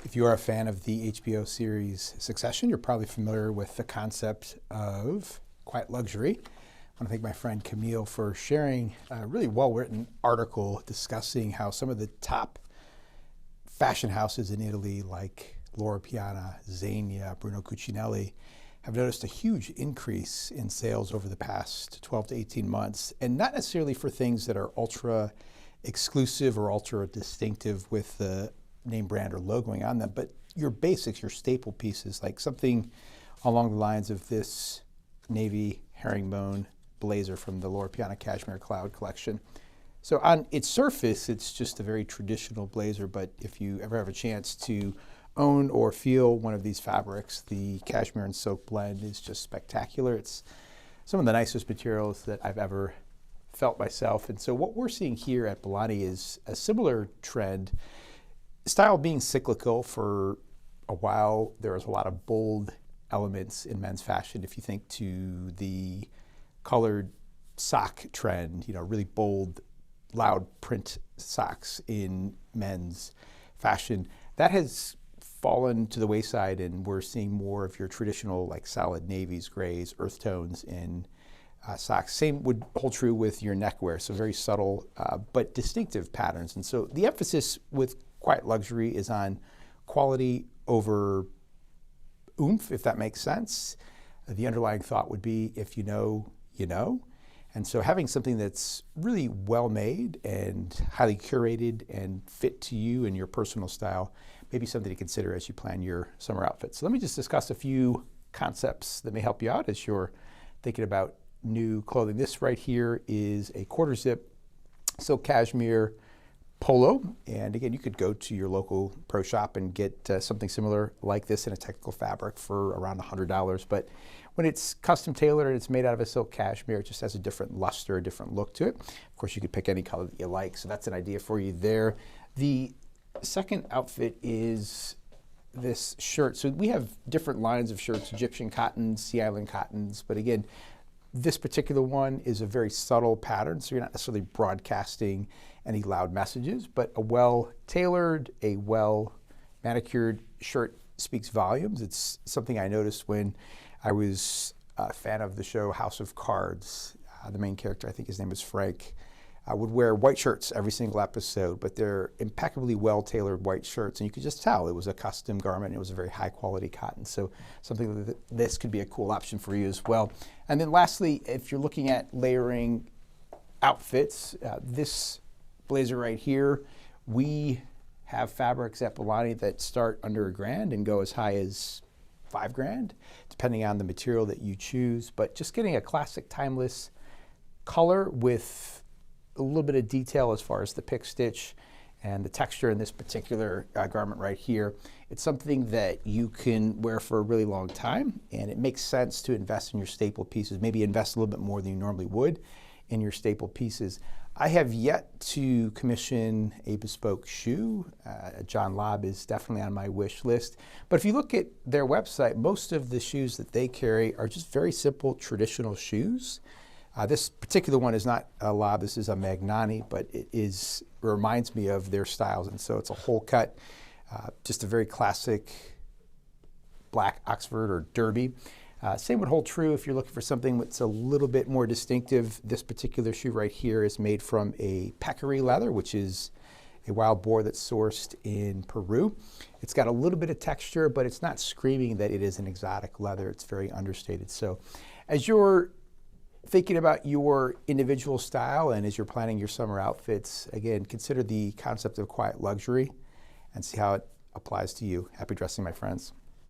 If you are a fan of the HBO series Succession, you're probably familiar with the concept of quiet luxury. I want to thank my friend Camille for sharing a really well-written article discussing how some of the top fashion houses in Italy, like Loro Piana, Zegna, Bruno Cucinelli, have noticed a huge increase in sales over the past 12 to 18 months, and not necessarily for things that are ultra exclusive or ultra distinctive with the name brand or logoing on them, but your basics, your staple pieces, like something along the lines of this navy herringbone blazer from the Loro Piana Cashmere Cloud collection. So on its surface, it's just a very traditional blazer, but if you ever have a chance to own or feel one of these fabrics, the cashmere and silk blend is just spectacular. It's some of the nicest materials that I've ever felt myself. And so what we're seeing here at Bolani is a similar trend. Style being cyclical for a while, there was a lot of bold elements in men's fashion. If you think to the colored sock trend, really bold, loud print socks in men's fashion, that has fallen to the wayside, and we're seeing more of your traditional, like solid navies, grays, earth tones in socks. Same would hold true with your neckwear, so very subtle but distinctive patterns. And so the emphasis with quiet luxury is on quality over oomph, if that makes sense. The underlying thought would be, if you know, you know. And so having something that's really well made and highly curated and fit to you and your personal style may be something to consider as you plan your summer outfits. So let me just discuss a few concepts that may help you out as you're thinking about new clothing. This right here is a quarter zip silk cashmere polo, and again, you could go to your local pro shop and get something similar like this in a technical fabric for around $100. But when it's custom tailored and it's made out of a silk cashmere, it just has a different luster, a different look to it. Of course, you could pick any color that you like, so that's an idea for you there. The second outfit is this shirt. So we have different lines of shirts: Egyptian cottons, Sea Island cottons, but again, this particular one is a very subtle pattern, so you're not necessarily broadcasting any loud messages, but a well-tailored, a well-manicured shirt speaks volumes. It's something I noticed when I was a fan of the show House of Cards. The main character, I think his name is Frank, would wear white shirts every single episode, but they're impeccably well-tailored white shirts, and you could just tell it was a custom garment. It was a very high-quality cotton, so something that this could be a cool option for you as well. And then lastly, if you're looking at layering outfits, this blazer right here, we have fabrics at Bolani that start under $1,000 and go as high as $5,000, depending on the material that you choose. But just getting a classic, timeless color with a little bit of detail as far as the pick stitch and the texture in this particular garment right here. It's something that you can wear for a really long time, and it makes sense to invest in your staple pieces, maybe invest a little bit more than you normally would in your staple pieces. I have yet to commission a bespoke shoe. John Lobb is definitely on my wish list. But if you look at their website, most of the shoes that they carry are just very simple, traditional shoes. This particular one is not a Lobb, this is a Magnani, but it reminds me of their styles. And so it's a whole cut, just a very classic black Oxford or derby. Same would hold true if you're looking for something that's a little bit more distinctive. This particular shoe right here is made from a peccary leather, which is a wild boar that's sourced in Peru. It's got a little bit of texture, but it's not screaming that it is an exotic leather. It's very understated. So as you're thinking about your individual style and as you're planning your summer outfits, again, consider the concept of quiet luxury and see how it applies to you. Happy dressing, my friends.